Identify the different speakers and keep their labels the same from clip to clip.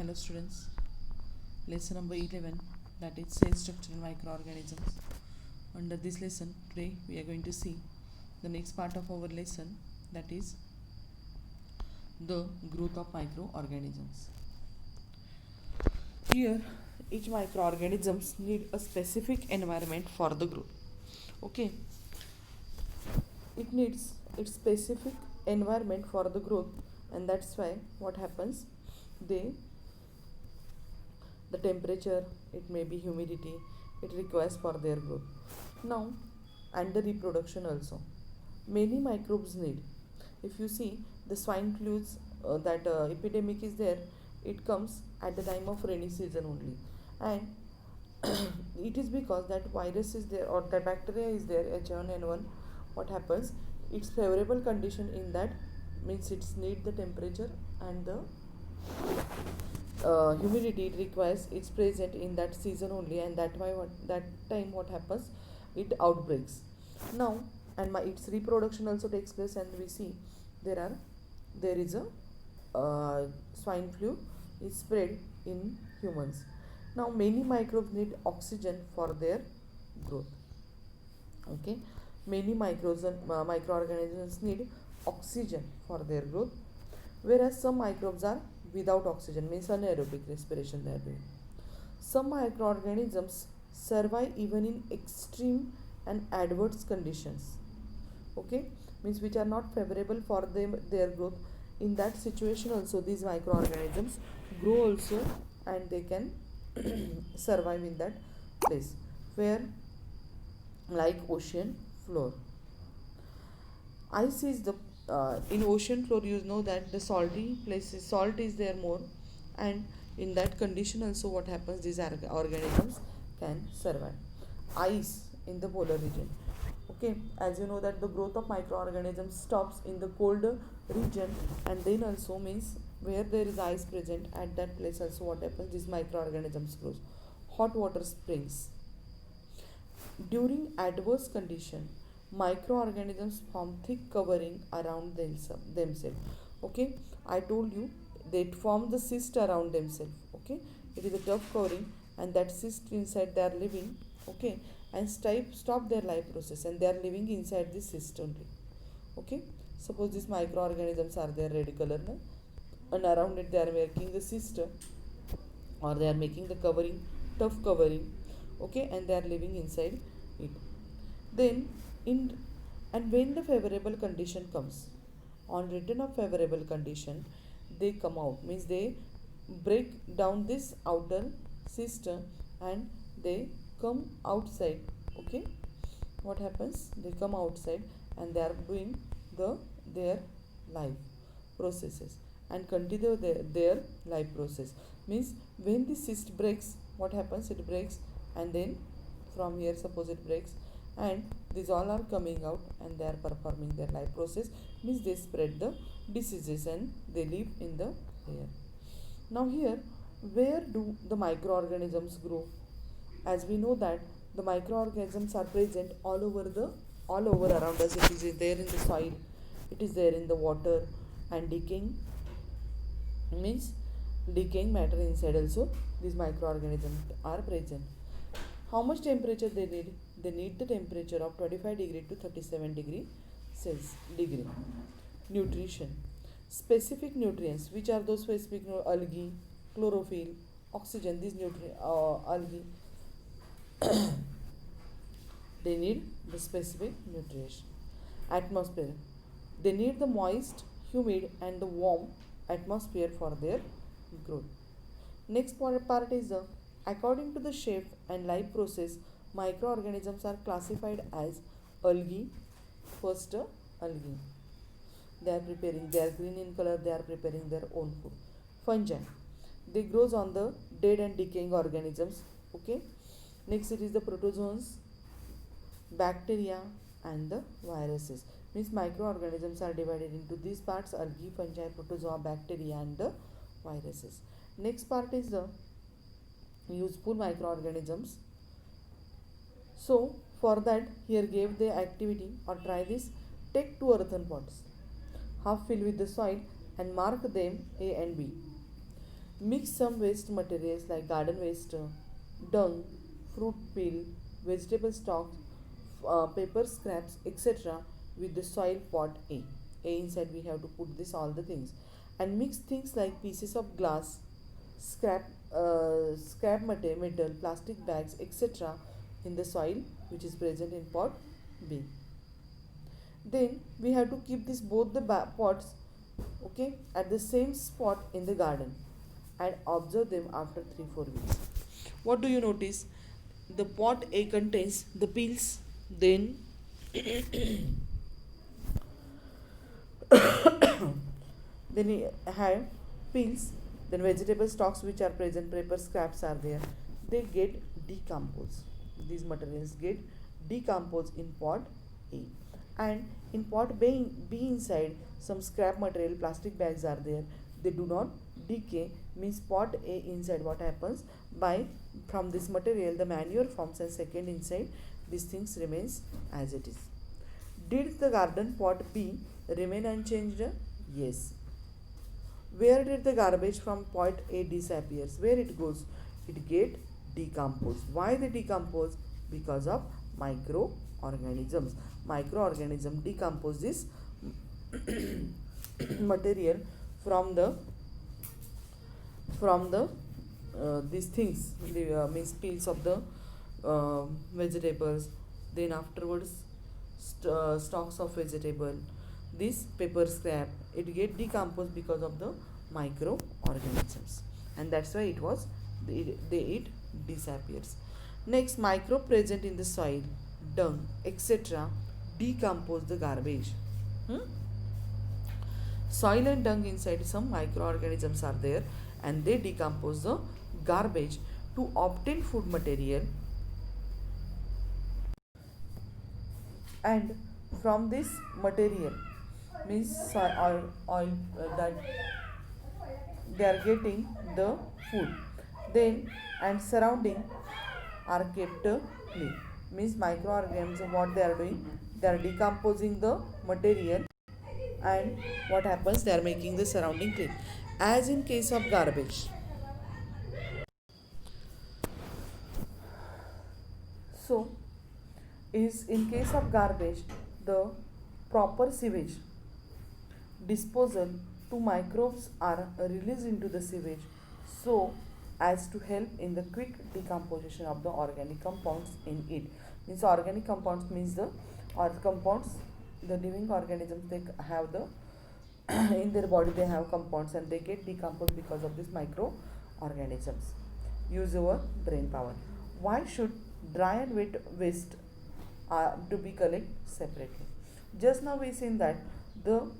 Speaker 1: Hello students, lesson number 11, that is cell structure and microorganisms. Under this lesson today we are going to see the next part of our lesson, that is the growth of microorganisms. Here each microorganisms need a specific environment for the growth. Okay, it needs its specific environment for the growth, and that's why what happens, they the temperature, it may be humidity, it requires for their growth. Now, and the reproduction also, many microbes need. If you see the swine flu, that epidemic is there, it comes at the time of rainy season only, and it is because that virus is there or the bacteria is there, H1N1. What happens, its favorable condition in that means it's need the temperature and the humidity it requires, it's present in that season only, and that why that time what happens, it outbreaks. Now, and its reproduction also takes place, and we see there is a swine flu is spread in humans. Now many microbes need oxygen for their growth. Okay, many microorganisms need oxygen for their growth, whereas some microbes are without oxygen, means anaerobic respiration they are doing. Some microorganisms survive even in extreme and adverse conditions. Okay, means which are not favorable for them their growth. In that situation also these microorganisms grow also, and they can survive in that place, where like ocean floor. Ice is the in ocean floor, you know that the salty places, salt is there more, and in that condition also what happens, these organisms can survive. Ice in the polar region. Okay, as you know that the growth of microorganisms stops in the colder region, and then also means where there is ice present at that place also what happens, these microorganisms grows. Hot water springs. During adverse condition, microorganisms form thick covering around themselves. Okay, I told you they form the cyst around themselves. Okay, it is a tough covering, and that cyst inside they are living. Okay, and stop their life process, and they are living inside this cyst only. Okay, suppose these microorganisms are there red color, no? And around it they are making the cyst, or they are making the covering, tough covering. Okay, and they are living inside it. Then in and when the favorable condition comes, on return of favorable condition, they come out, means they break down this outer system, and they come outside. Okay, what happens, they come outside, and they are doing their life processes, and continue their life process. Means when the cyst breaks, what happens, it breaks, and then from here suppose it breaks, and these all are coming out, and they are performing their life process, means they spread the diseases, and they live in the air. Now here, where do the microorganisms grow? As we know that the microorganisms are present all over around us. It is there in the soil, it is there in the water, and decaying, means decaying matter inside also these microorganisms are present. How much temperature they need? They need the temperature of 25 degree to 37 degree Celsius degree. Nutrition. Specific nutrients. Which are those specific? Algae, chlorophyll, oxygen. These algae, they need the specific nutrition. Atmosphere. They need the moist, humid, and the warm atmosphere for their growth. Next part is the, according to the shape and life process, microorganisms are classified as algae. First, algae. They are preparing, they are green in color, they are preparing their own food. Fungi. They grows on the dead and decaying organisms. Okay. Next it is the protozoans, bacteria, and the viruses. Means microorganisms are divided into these parts: algae, fungi, protozoa, bacteria, and the viruses. Next part is the useful microorganisms. So for that, here gave the activity, or try this. Take 2 earthen pots, half fill with the soil, and mark them A and B. Mix some waste materials like garden waste, dung, fruit peel, vegetable stalks, paper scraps, etc. with the soil pot A. Inside we have to put this all the things, and mix things like pieces of glass, scrap metal, plastic bags, etc. in the soil which is present in pot B. Then we have to keep this both the pots, okay, at the same spot in the garden and observe them after 3-4 weeks. What do you notice? The pot A contains the peels, then then we have peels, then vegetable stalks which are present, paper scraps are there. They get decomposed. These materials get decomposed in pot A. And in pot B inside, some scrap material, plastic bags are there. They do not decay. Means pot A inside what happens, by from this material the manure forms, and second inside these things remains as it is. Did the garden pot B remain unchanged? Yes. Where did the garbage from pot A disappears? Where it goes? It get decomposed. Why they decompose? Because of microorganisms. Microorganism decompose this material from the these things, the means peels of the vegetables, then afterwards stalks of vegetable, this paper scrap, it get decomposed because of the microorganisms, and that's why it disappears. Next, microbe present in the soil, dung, etc. decompose the garbage. Soil and dung inside, some microorganisms are there, and they decompose the garbage to obtain food material, and from this material, means oil that they are getting the food, then and surrounding are kept clean. Means microorganisms, what they are doing, they are decomposing the material, and what happens, they are making the surrounding clean. As in case of garbage, so is in case of garbage, the proper sewage disposal to microbes are released into the sewage, so as to help in the quick decomposition of the organic compounds in it. Means organic compounds means the compounds, the living organisms, they have the in their body they have compounds, and they get decomposed because of these microorganisms. Use your brain power. Why should dry and wet waste to be collected separately? Just now we seen that the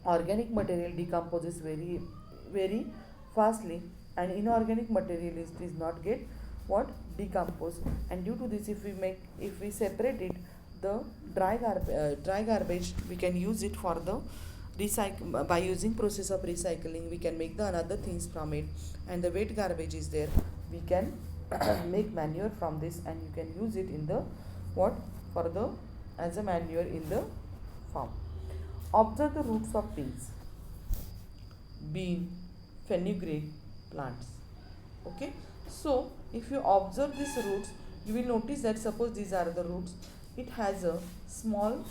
Speaker 1: organic material decomposes very fastly, and inorganic material is not get what decomposed, and due to this, if we separate it, the dry garbage we can use it for the recycle. By using process of recycling we can make the another things from it, and the wet garbage is there, we can make manure from this, and you can use it in the what, for the as a manure in the farm. Observe the roots of peas, bean, fenugreek plants. Okay, so if you observe these roots, you will notice that suppose these are the roots, it has a small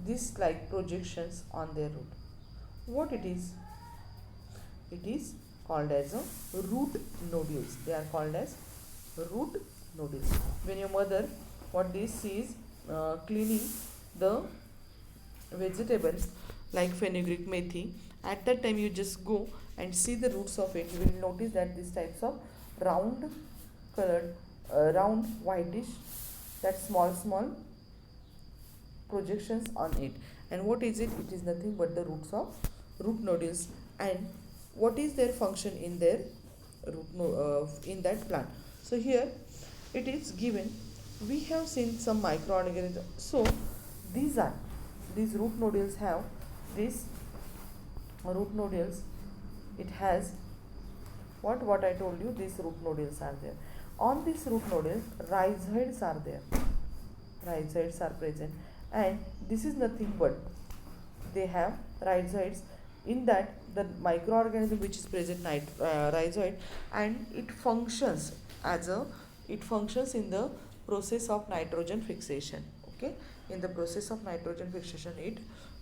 Speaker 1: this like projections on their root. What it is? It is called as a root nodules. They are called as root nodules. When your mother, what this is, cleaning the vegetables like fenugreek, methi, at that time you just go and see the roots of it. You will notice that these types of round colored, round whitish, that small projections on it. And what is it? It is nothing but the roots of root nodules. And what is their function in their in that plant? So here it is given, we have seen some microorganisms. So these root nodules have this root nodules, it has what I told you, these root nodules are there. On this root nodules, rhizoids are there, rhizoids are present, and this is nothing but they have rhizoids, In that, the microorganism which is present rhizoid, and as a it functions in the process of nitrogen fixation. Okay, in the process of nitrogen fixation it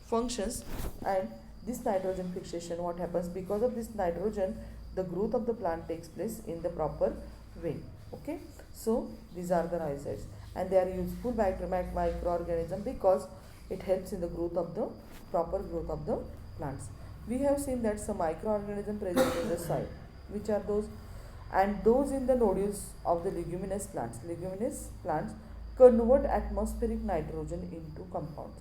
Speaker 1: functions. And this nitrogen fixation, what happens, because of this nitrogen the growth of the plant takes place in the proper way. Okay, so these are the rhizoids, and they are useful microorganism because it helps in the growth of the proper growth of the plants. We have seen that some microorganisms present in the soil, which are those, and those in the nodules of the leguminous plants. Leguminous plants convert atmospheric nitrogen into compounds.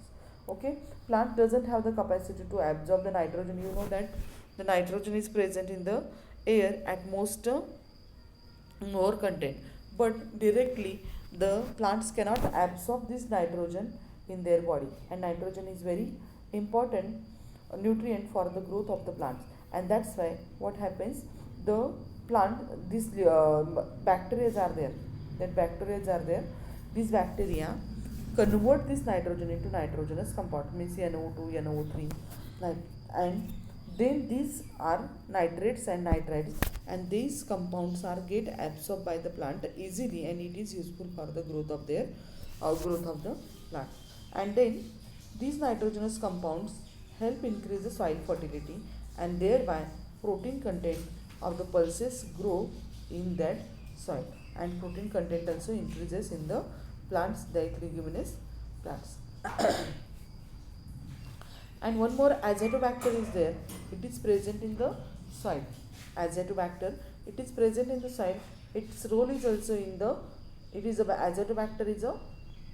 Speaker 1: Okay, plant doesn't have the capacity to absorb the nitrogen. You know that the nitrogen is present in the air at most more content, but directly the plants cannot absorb this nitrogen in their body, and nitrogen is very important nutrient for the growth of the plants. And that's why what happens, the plant, these bacteria are there, that bacteria are there, these bacteria convert this nitrogen into nitrogenous compound, means NO2, NO3, and then these are nitrates and nitrites, and these compounds are get absorbed by the plant easily, and it is useful for the growth of their growth of the plant. And then these nitrogenous compounds help increase the soil fertility, and thereby protein content of the pulses grow in that soil, and protein content also increases in the plants, the leguminous plants. And one more, azotobacter is there, it is present in the soil. Azotobacter, it is present in the soil, its role is also in the, it is a, azotobacter is a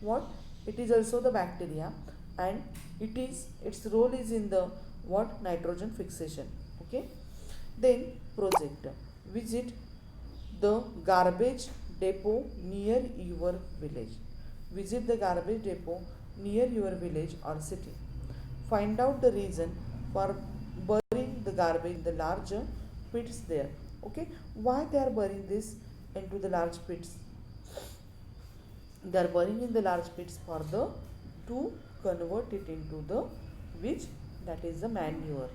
Speaker 1: what, it is also the bacteria, and it is, its role is in the what, nitrogen fixation. Okay, then project, visit the garbage depot near your village. Visit the garbage depot near your village or city. Find out the reason for burying the garbage in the large pits there. Okay, why they are burying this into the large pits? They are burying in the large pits for the, to convert it into the, which, that is the manure,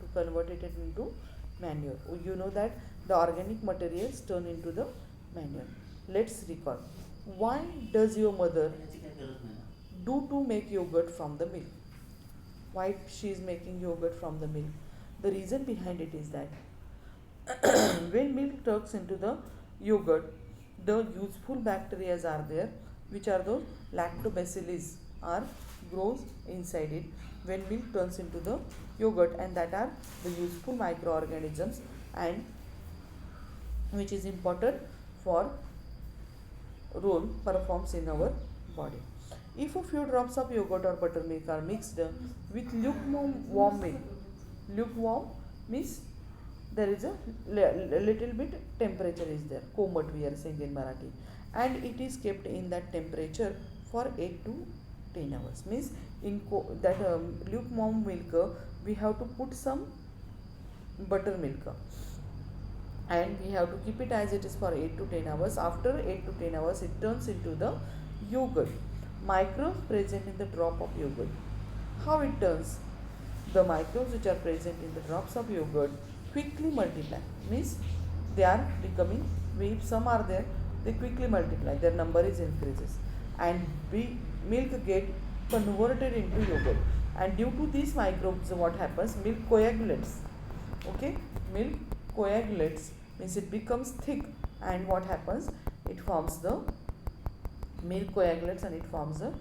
Speaker 1: to convert it into manure. You know that the organic materials turn into the manure. Let's recall, why does your mother do to make yogurt from the milk? Why she is making yogurt from the milk? The reason behind it is that when milk turns into the yogurt, the useful bacteria are there, which are those lactobacillus, are grows inside it when milk turns into the yogurt, and that are the useful microorganisms, and which is important for role performs in our body. If a few drops of yogurt or buttermilk are mixed with lukewarm milk, lukewarm means there is a little bit temperature is there, komat we are saying in Marathi, and it is kept in that temperature for 8 to 10 hours. Means in that lukewarm milk we have to put some buttermilk, and we have to keep it as it is for 8 to 10 hours. After 8 to 10 hours it turns into the yogurt. Microbes present in the drop of yogurt. How it turns? The microbes which are present in the drops of yogurt quickly multiply. Means they are becoming, if some are there, they quickly multiply, their number is increases, and milk get converted into yogurt. And due to these microbes, what happens? Milk coagulates. Okay, milk coagulates means it becomes thick, and what happens? It forms the milk coagulates and it forms a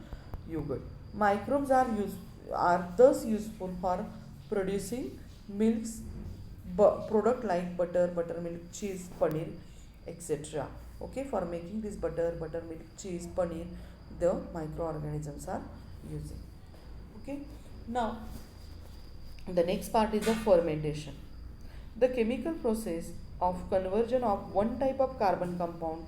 Speaker 1: yogurt. Microbes are thus useful for producing milks, product like butter, buttermilk, cheese, paneer, etc. Okay, for making this butter, buttermilk, cheese, paneer, the microorganisms are using. Okay, now the next part is the fermentation. The chemical process of conversion of one type of carbon compound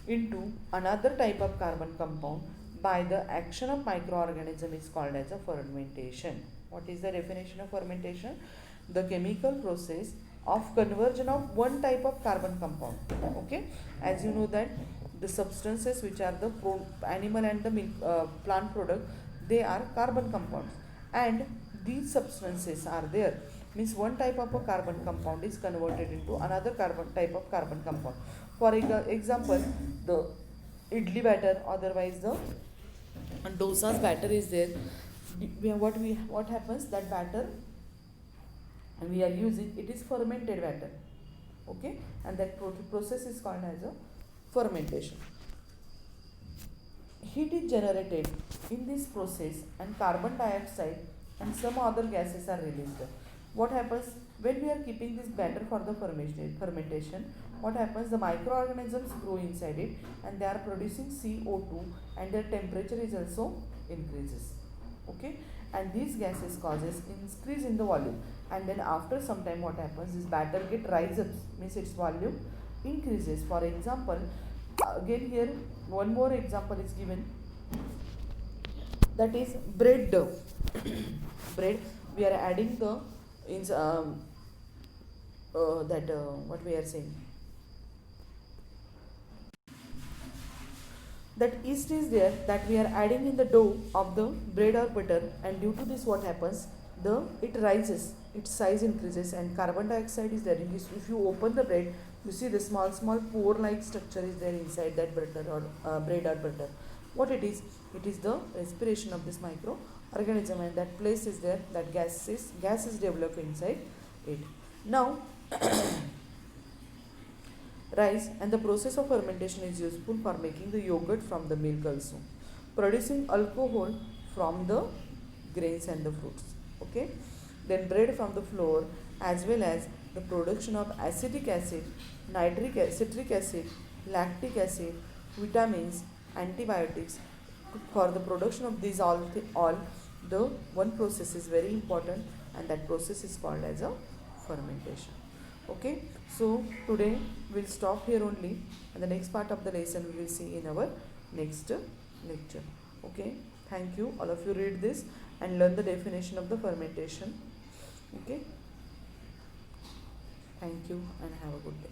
Speaker 1: into another type of carbon compound by the action of microorganism is called as a fermentation. What is the definition of fermentation? The chemical process of conversion of one type of carbon compound. Okay, as you know that the substances which are the animal and the milk, plant product, they are carbon compounds, and these substances are there, means one type of a carbon compound is converted into another carbon type of carbon compound. For example, the idli batter, otherwise the dosa's batter is there. What happens, that batter we are using, it is fermented batter. Okay, and that process is called as a fermentation. Heat is generated in this process and carbon dioxide and some other gases are released. What happens when we are keeping this batter for the fermentation? What happens? The microorganisms grow inside it and they are producing CO2 and their temperature is also increases. Okay, and these gases causes increase in the volume, and then after some time what happens? This batter get rises up, means its volume increases. For example, again here one more example is given, that is bread dough. Bread, we are adding the in that what we are saying, that yeast is there, that we are adding in the dough of the bread or butter, and due to this what happens, the it rises, its size increases and carbon dioxide is there in this. If you open the bread, you see the small pore like structure is there inside that butter or bread or butter. What it is? It is the respiration of this microorganism, and that place is there, that gas is developed inside it. Now rice, and the process of fermentation is useful for making the yogurt from the milk also, producing alcohol from the grains and the fruits. Okay, then bread from the flour, as well as the production of acetic acid, citric acid, lactic acid, vitamins, antibiotics. For the production of these all the one process is very important, and that process is called as a fermentation. Okay, so today we'll stop here only, and the next part of the lesson we will see in our next lecture. Okay, thank you. All of you read this and learn the definition of the fermentation. Okay, thank you and have a good day.